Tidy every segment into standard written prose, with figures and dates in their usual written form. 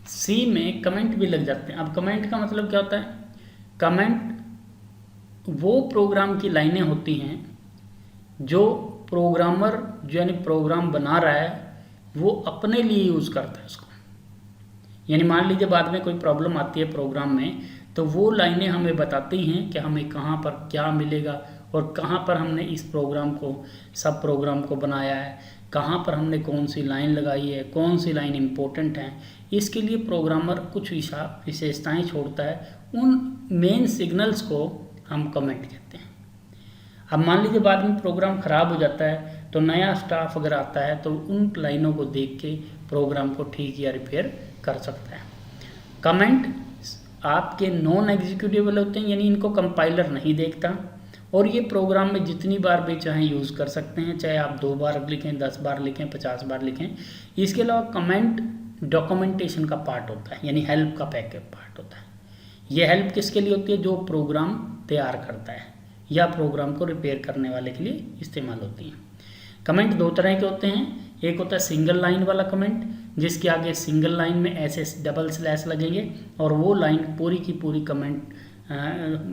सी में कमेंट भी लग जाते हैं। अब कमेंट का मतलब क्या होता है? कमेंट वो प्रोग्राम की लाइनें होती हैं जो प्रोग्रामर जो यानी प्रोग्राम बना रहा है वो अपने लिए यूज़ करता है उसको। यानी मान लीजिए बाद में कोई प्रॉब्लम आती है प्रोग्राम में, तो वो लाइनें हमें बताती हैं कि हमें कहाँ पर क्या मिलेगा और कहाँ पर हमने इस प्रोग्राम को, सब प्रोग्राम को बनाया है, कहाँ पर हमने कौन सी लाइन लगाई है, कौन सी लाइन इम्पोर्टेंट है। इसके लिए प्रोग्रामर कुछ विशेषताएं छोड़ता है, उन मेन सिग्नल्स को हम कमेंट कहते हैं। अब मान लीजिए बाद में प्रोग्राम ख़राब हो जाता है तो नया स्टाफ अगर आता है तो उन लाइनों को देख के प्रोग्राम को ठीक या रिपेयर कर सकता है। कमेंट आपके नॉन एग्जीक्यूटेबल होते हैं, यानी इनको कंपाइलर नहीं देखता, और ये प्रोग्राम में जितनी बार भी चाहें यूज़ कर सकते हैं, चाहे आप 2 बार लिखें, 10 बार लिखें, 50 बार लिखें। इसके अलावा कमेंट डॉक्यूमेंटेशन का पार्ट होता है, यानी हेल्प का पैकेज पार्ट होता है। ये हेल्प किसके लिए होती है? जो प्रोग्राम तैयार करता है या प्रोग्राम को रिपेयर करने वाले के लिए इस्तेमाल होती हैं। कमेंट 2 तरह के होते हैं। एक होता है सिंगल लाइन वाला कमेंट, जिसके आगे सिंगल लाइन में ऐसे डबल स्लैश लगेंगे और वो लाइन पूरी की पूरी कमेंट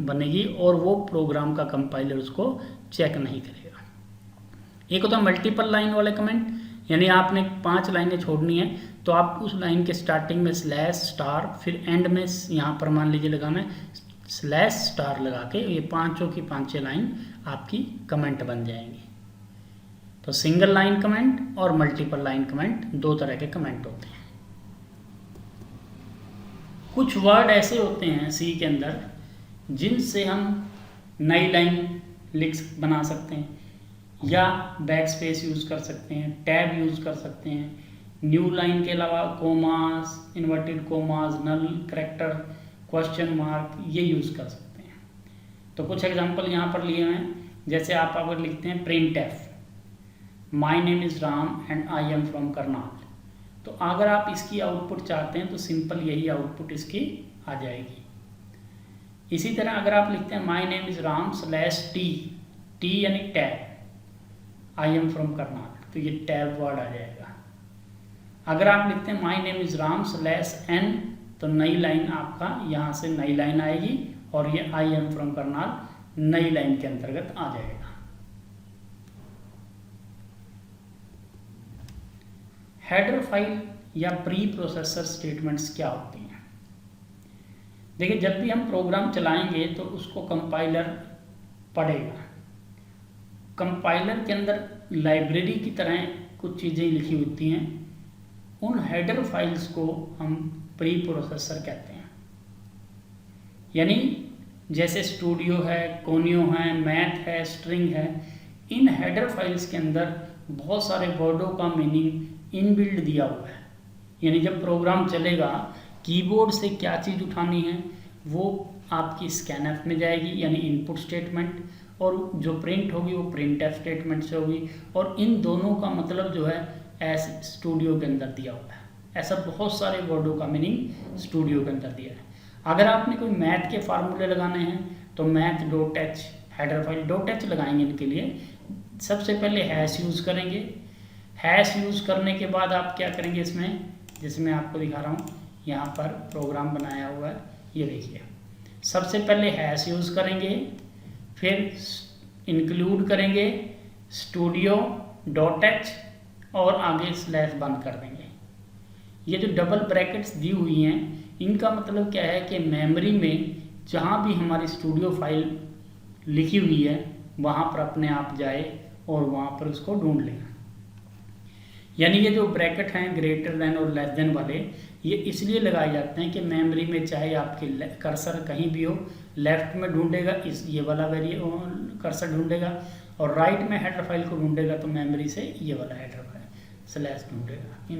बनेगी और वो प्रोग्राम का कंपाइलर उसको चेक नहीं करेगा। एक होता है मल्टीपल लाइन वाले कमेंट, यानी आपने 5 लाइनें छोड़नी है तो आप उस लाइन के स्टार्टिंग में स्लैश स्टार, फिर एंड में यहाँ पर मान लीजिए लगाना है स्लैश स्टार लगा के, ये पांचों की 5 लाइन आपकी कमेंट बन जाएंगी। तो सिंगल लाइन कमेंट और मल्टीपल लाइन कमेंट 2 तरह के कमेंट होते हैं। कुछ वर्ड ऐसे होते हैं सी के अंदर जिनसे हम नई लाइन बना सकते हैं, या बैक स्पेस यूज़ कर सकते हैं, टैब यूज़ कर सकते हैं। न्यू लाइन के अलावा कोमास, इन्वर्टेड कोमास, नल करैक्टर, क्वेश्चन मार्क, ये यूज़ कर सकते हैं। तो कुछ एग्जांपल यहाँ पर लिए हैं, जैसे आप अगर लिखते हैं print F, my name is Ram and I am from Karnal, तो अगर आप इसकी आउटपुट चाहते हैं तो सिंपल यही आउटपुट इसकी आ जाएगी। इसी तरह अगर आप लिखते हैं my name is Ram slash T, T यानी tab, I am from Karnal, तो ये टैब वर्ड आ जाएगा। अगर आप लिखते हैं my name is Ram slash n, तो नई लाइन आपका यहाँ से नई लाइन आएगी और ये आई एम फ्रॉम करनाल नई लाइन के अंतर्गत आ जाएगा। हेडर फाइल या प्री प्रोसेसर स्टेटमेंट्स क्या होती हैं? देखिए, जब भी हम प्रोग्राम चलाएंगे तो उसको कंपाइलर पढ़ेगा। कंपाइलर के अंदर लाइब्रेरी की तरह कुछ चीज़ें लिखी होती हैं, उन हेडर फाइल्स को हम प्री प्रोसेसर कहते हैं। यानी जैसे स्टूडियो है, कोनियो है, मैथ है, स्ट्रिंग है, इन हेडर फाइल्स के अंदर बहुत सारे वर्डों का मीनिंग इनबिल्ड दिया हुआ है। यानी जब प्रोग्राम चलेगा, कीबोर्ड से क्या चीज़ उठानी है वो आपकी स्कैनफ में जाएगी, यानी इनपुट स्टेटमेंट, और जो प्रिंट होगी वो प्रिंट एफ स्टेटमेंट से होगी, और इन दोनों का मतलब जो है एस स्टूडियो के अंदर दिया हुआ है। ऐसा बहुत सारे वर्डों का मीनिंग स्टूडियो के अंदर दिया है। अगर आपने कोई मैथ के फार्मूले लगाने हैं तो math dot H header file dot H लगाएंगे। इनके लिए सबसे पहले हैश यूज़ करेंगे। हैश यूज़ करने के बाद आप क्या करेंगे, इसमें जैसे मैं आपको दिखा रहा हूँ, यहाँ पर प्रोग्राम बनाया हुआ है, ये देखिए। सबसे पहले हैश यूज़ करेंगे, फिर इंक्लूड करेंगे स्टूडियो डॉट एच और आगे स्लैश बंद कर देंगे। ये जो डबल ब्रैकेट्स दी हुई हैं, इनका मतलब क्या है कि मेमोरी में जहाँ भी हमारी स्टूडियो फाइल लिखी हुई है वहाँ पर अपने आप जाए और वहाँ पर उसको ढूंढ लेगा। यानी ये जो ब्रैकेट हैं ग्रेटर देन और लेस देन वाले, ये इसलिए लगाए जाते हैं कि मेमोरी में चाहे आपके कर्सर कहीं भी हो, लेफ्ट में ढूंढेगा ये वाला कर्सर ढूंढेगा, और राइट में हेडर फाइल को ढूंढेगा तो मेमोरी से ये वाला हेडर फाइल स्लैश ढूंढेगा।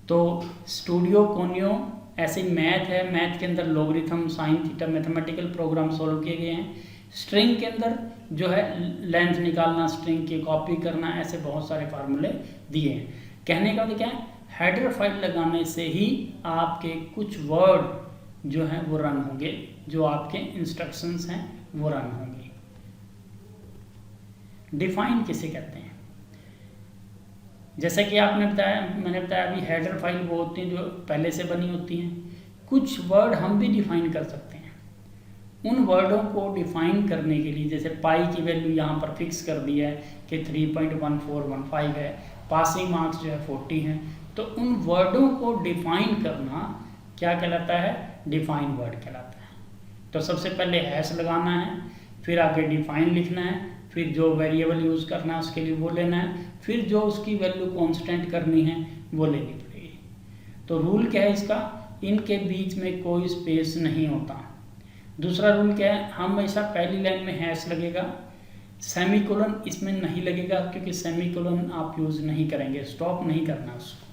तो स्टूडियो कोनियो ऐसे मैथ है, मैथ के अंदर logarithm, sine theta, mathematical program solve किए गए हैं। स्ट्रिंग के अंदर जो है लेंथ निकालना, स्ट्रिंग की कॉपी करना, ऐसे बहुत सारे फार्मूले दिए हैं। कहने का मतलब क्या है, हेडर फाइल लगाने से ही आपके कुछ वर्ड जो हैं वो रन होंगे, जो आपके इंस्ट्रक्शंस हैं वो रन होंगे। डिफाइन किसे कहते हैं? जैसे कि मैंने बताया अभी हेडर फाइल वो होती हैं जो पहले से बनी होती हैं। कुछ वर्ड हम भी डिफाइन कर सकते हैं। उन वर्डों को डिफाइन करने के लिए जैसे पाई की वैल्यू यहाँ पर फिक्स कर दी है कि 3.1415 है, पासिंग मार्क्स जो है 40 हैं, तो उन वर्डों को डिफाइन करना क्या कहलाता है? डिफाइन वर्ड कहलाता है। तो सबसे पहले हैश लगाना है, फिर आगे डिफाइन लिखना है, फिर जो वेरिएबल यूज़ करना है उसके लिए वो लेना है, फिर जो उसकी वैल्यू कांस्टेंट करनी है वो लेनी पड़ेगी। तो रूल क्या है इसका? इनके बीच में कोई स्पेस नहीं होता। दूसरा रूल क्या है? हमेशा पहली लाइन में हैश लगेगा, सेमीकोलन इसमें नहीं लगेगा क्योंकि सेमीकोलन आप यूज़ नहीं करेंगे, स्टॉप नहीं करना उसको।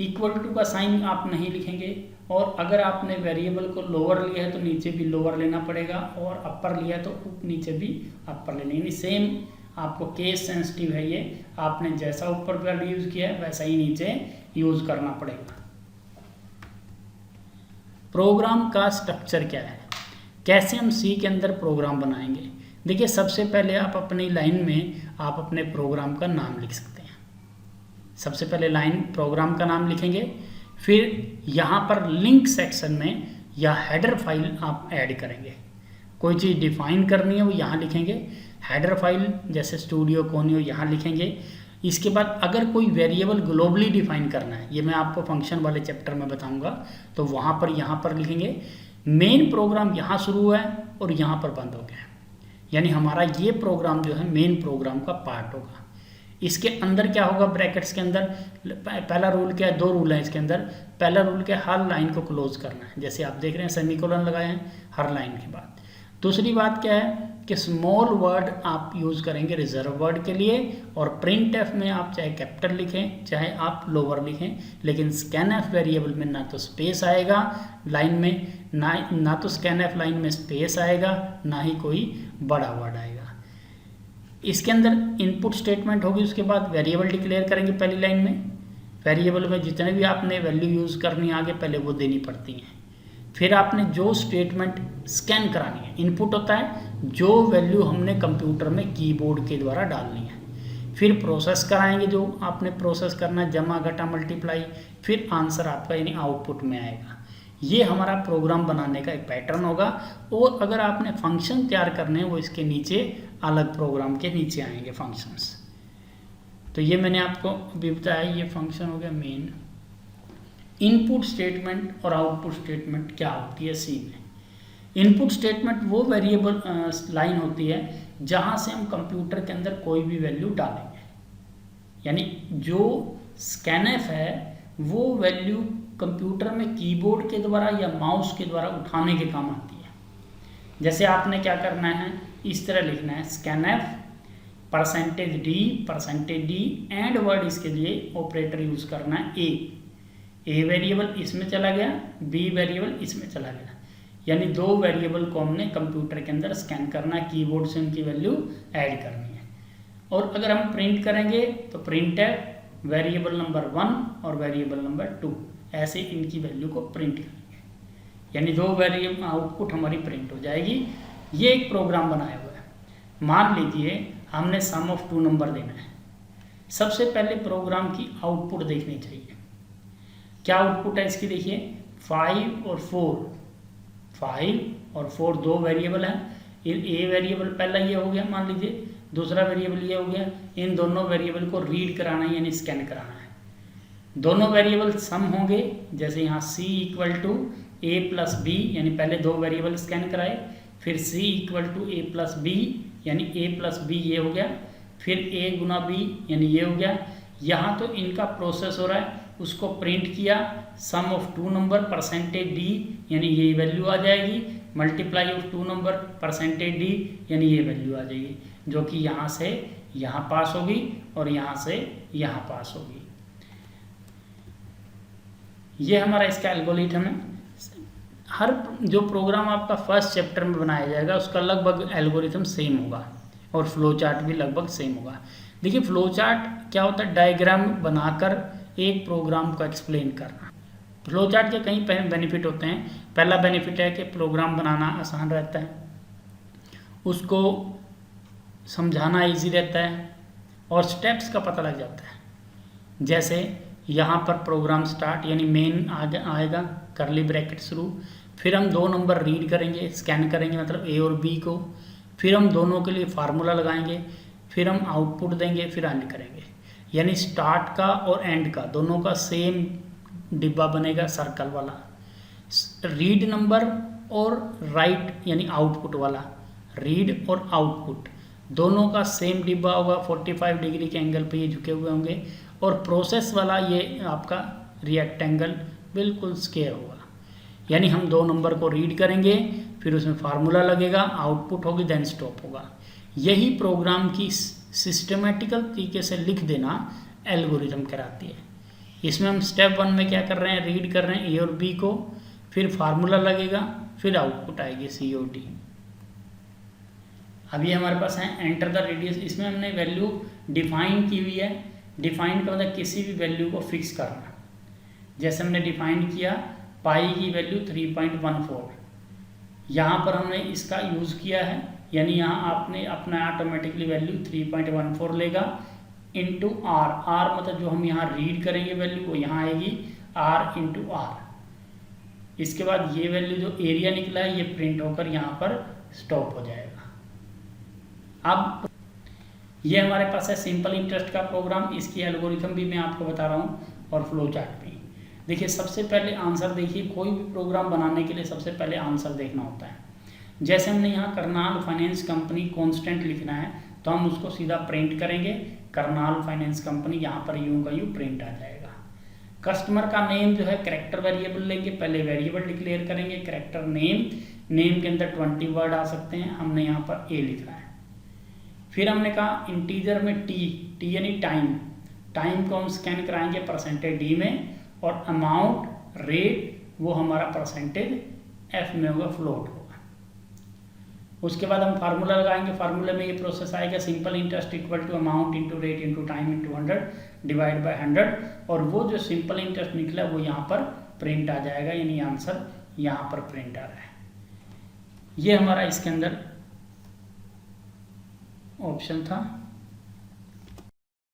इक्वल टू का साइन आप नहीं लिखेंगे, और अगर आपने वेरिएबल को लोअर लिया है तो नीचे भी लोअर लेना पड़ेगा, और अपर लिया है तो नीचे भी अपर लेना, यानी सेम आपको केस सेंसिटिव है ये। आपने जैसा ऊपर वर्ड यूज़ किया है वैसा ही नीचे यूज़ करना पड़ेगा। प्रोग्राम का स्ट्रक्चर क्या है? कैसे हम सी के अंदर प्रोग्राम बनाएंगे? देखिए, सबसे पहले आप अपनी लाइन में आप अपने प्रोग्राम का नाम लिख सकते हैं। सबसे पहले लाइन प्रोग्राम का नाम लिखेंगे, फिर यहाँ पर लिंक सेक्शन में या हेडर फाइल आप ऐड करेंगे। कोई चीज़ डिफाइन करनी है वो यहाँ लिखेंगे, हेडर फाइल जैसे स्टूडियो कोनियो यहाँ लिखेंगे। इसके बाद अगर कोई वेरिएबल ग्लोबली डिफाइन करना है, ये मैं आपको फंक्शन वाले चैप्टर में बताऊंगा, तो वहाँ पर लिखेंगे। मेन प्रोग्राम यहाँ शुरू हुआ है और यहाँ पर बंद हो गया, यानी हमारा ये प्रोग्राम जो है मेन प्रोग्राम का पार्ट होगा। इसके अंदर क्या होगा? ब्रैकेट्स के अंदर पहला रूल क्या है? 2 रूल है इसके अंदर। पहला रूल क्या है? हर लाइन को क्लोज करना है, जैसे आप देख रहे हैं सेमीकोलन लगाए हैं हर लाइन के बाद। दूसरी बात क्या है कि स्मॉल वर्ड आप यूज़ करेंगे रिजर्व वर्ड के लिए, और प्रिंट एफ में आप चाहे कैपिटल लिखें चाहे आप लोअर लिखें, लेकिन स्कैन एफ वेरिएबल में ना तो स्पेस आएगा लाइन में, ना तो स्कैन एफ लाइन में स्पेस आएगा, ना ही कोई बड़ा वर्ड आएगा। इसके अंदर इनपुट स्टेटमेंट होगी, उसके बाद वेरिएबल डिक्लेयर करेंगे पहली लाइन में। वेरिएबल में जितने भी आपने वैल्यू यूज़ करनी है आगे पहले वो देनी पड़ती हैं। फिर आपने जो स्टेटमेंट स्कैन करानी है, इनपुट होता है जो वैल्यू हमने कंप्यूटर में कीबोर्ड के द्वारा डालनी है। फिर प्रोसेस कराएंगे, जो आपने प्रोसेस करना है, जमा घटा मल्टीप्लाई, फिर आंसर आपका यानी आउटपुट में आएगा। ये हमारा प्रोग्राम बनाने का एक पैटर्न होगा। और अगर आपने फंक्शन तैयार करने हैं वो इसके नीचे अलग प्रोग्राम के नीचे आएंगे फंक्शंस। तो ये मैंने आपको अभी बताया, ये फंक्शन हो गया मेन। इनपुट स्टेटमेंट और आउटपुट स्टेटमेंट क्या होती है सी में? इनपुट स्टेटमेंट वो वेरिएबल लाइन होती है जहाँ से हम कंप्यूटर के अंदर कोई भी वैल्यू डालेंगे, यानी जो स्कैनएफ है वो वैल्यू कंप्यूटर में कीबोर्ड के द्वारा या माउस के द्वारा उठाने के काम आती है। जैसे आपने क्या करना है, इस तरह लिखना है स्कैनएफ %d एंड वर्ड, इसके लिए ऑपरेटर यूज़ करना है ए वेरिएबल इसमें चला गया, बी वेरिएबल इसमें चला गया, यानी 2 वेरिएबल को हमने कंप्यूटर के अंदर स्कैन करना है, कीबोर्ड से उनकी वैल्यू ऐड करनी है। और अगर हम प्रिंट करेंगे तो प्रिंट है वेरिएबल नंबर 1 और वेरिएबल नंबर 2, ऐसे इनकी वैल्यू को प्रिंट करेंगे, यानी 2 वेरिएबल आउटपुट हमारी प्रिंट हो जाएगी। ये एक प्रोग्राम बनाया हुआ है। मान लीजिए हमने सम ऑफ 2 नंबर देना है। सबसे पहले प्रोग्राम की आउटपुट देखनी चाहिए। क्या आउटपुट है इसकी? देखिए 5 और 4 2 वेरिएबल हैं। ए वेरिएबल पहला ये हो गया मान लीजिए, दूसरा वेरिएबल ये हो गया। इन दोनों वेरिएबल को रीड कराना है यानी स्कैन कराना है। दोनों वेरिएबल सम होंगे, जैसे यहाँ c = a + b, यानी पहले 2 वेरिएबल स्कैन कराए, फिर c = a + b यानी a + b ये हो गया, फिर a × b यानी ये हो गया। यहाँ तो इनका प्रोसेस हो रहा है, उसको प्रिंट किया, सम ऑफ 2 नंबर %d यानी ये वैल्यू आ जाएगी, मल्टीप्लाई ऑफ 2 नंबर %d यानी ये वैल्यू आ जाएगी, जो कि यहाँ से यहाँ पास होगी और यहाँ से यहाँ पास होगी। ये हमारा इसका एल्गोरिथम है। हर जो प्रोग्राम आपका फर्स्ट चैप्टर में बनाया जाएगा उसका लगभग एल्गोरिथम सेम होगा और फ्लो चार्ट भी लगभग सेम होगा। देखिए फ्लो चार्ट क्या होता है? डायग्राम बनाकर एक प्रोग्राम को एक्सप्लेन करना। फ्लो चार्ट के कई बेनिफिट होते हैं। पहला बेनिफिट है कि प्रोग्राम बनाना आसान रहता है, उसको समझाना इजी रहता है और स्टेप्स का पता लग जाता है। जैसे यहाँ पर प्रोग्राम स्टार्ट यानी मेन आएगा, करली ब्रैकेट शुरू, फिर हम 2 नंबर रीड करेंगे, स्कैन करेंगे मतलब ए और बी को, फिर हम दोनों के लिए फार्मूला लगाएंगे, फिर हम आउटपुट देंगे, फिर एंड करेंगे। यानी स्टार्ट का और एंड का दोनों का सेम डिब्बा बनेगा सर्कल वाला। रीड नंबर और राइट यानी आउटपुट वाला, रीड और आउटपुट दोनों का सेम डिब्बा होगा, 45 डिग्री के एंगल पे ये झुके हुए होंगे। और प्रोसेस वाला ये आपका रिएक्टेंगल बिल्कुल स्क्वायर होगा। यानी हम 2 नंबर को रीड करेंगे, फिर उसमें फार्मूला लगेगा, आउटपुट होगी, देन स्टॉप होगा। यही प्रोग्राम की सिस्टमेटिकल तरीके से लिख देना एल्गोरिथम कहलाती है। इसमें हम स्टेप 1 में क्या कर रहे हैं, रीड कर रहे हैं ए और बी को, फिर फार्मूला लगेगा, फिर आउटपुट आएगी COT। अभी हमारे पास है एंटर द रेडियस। इसमें हमने वैल्यू डिफाइन की हुई है। डिफाइन का मतलब किसी भी वैल्यू को फिक्स करना। जैसे हमने डिफाइन किया पाई की वैल्यू 3.14, यहाँ पर हमने इसका यूज़ किया है, यानी यहाँ आपने अपना ऑटोमेटिकली वैल्यू 3.14 लेगा इंटू आर। आर मतलब जो हम यहाँ रीड करेंगे वैल्यू वो यहाँ आएगी R इंटू आर। इसके बाद ये वैल्यू जो एरिया निकला है ये प्रिंट होकर यहाँ पर स्टॉप हो जाएगा। अब ये हमारे पास है सिंपल इंटरेस्ट का प्रोग्राम। इसकी एल्गोरिथम भी मैं आपको बता रहा हूँ और फ्लो चार्ट भी। देखिए सबसे पहले आंसर देखिए, कोई भी प्रोग्राम बनाने के लिए सबसे पहले आंसर देखना होता है। जैसे हमने यहाँ करनाल फाइनेंस कंपनी कांस्टेंट लिखना है तो हम उसको सीधा प्रिंट करेंगे, करनाल फाइनेंस कंपनी, यहाँ पर यूं का यूं प्रिंट आ जाएगा। कस्टमर का नेम जो है कैरेक्टर वेरिएबल लेंगे, पहले वेरिएबल डिक्लेयर करेंगे कैरेक्टर नेम, नेम के अंदर 20 वर्ड आ सकते हैं, हमने यहाँ पर A लिखना है। फिर हमने कहा इंटीजर में टी यानी टाइम, टाइम को हम स्कैन कराएंगे %D में, और अमाउंट रेट वो हमारा %F में होगा, फ्लोट होगा। उसके बाद हम फार्मूला लगाएंगे। फार्मूले में ये प्रोसेस आएगा simple interest equal to amount into rate into time into 100 divide by 100, और वो जो सिंपल इंटरेस्ट निकला वो यहाँ पर प्रिंट आ जाएगा, यानी आंसर यहाँ पर प्रिंट आ रहा है। ये हमारा इसके अंदर ऑप्शन था।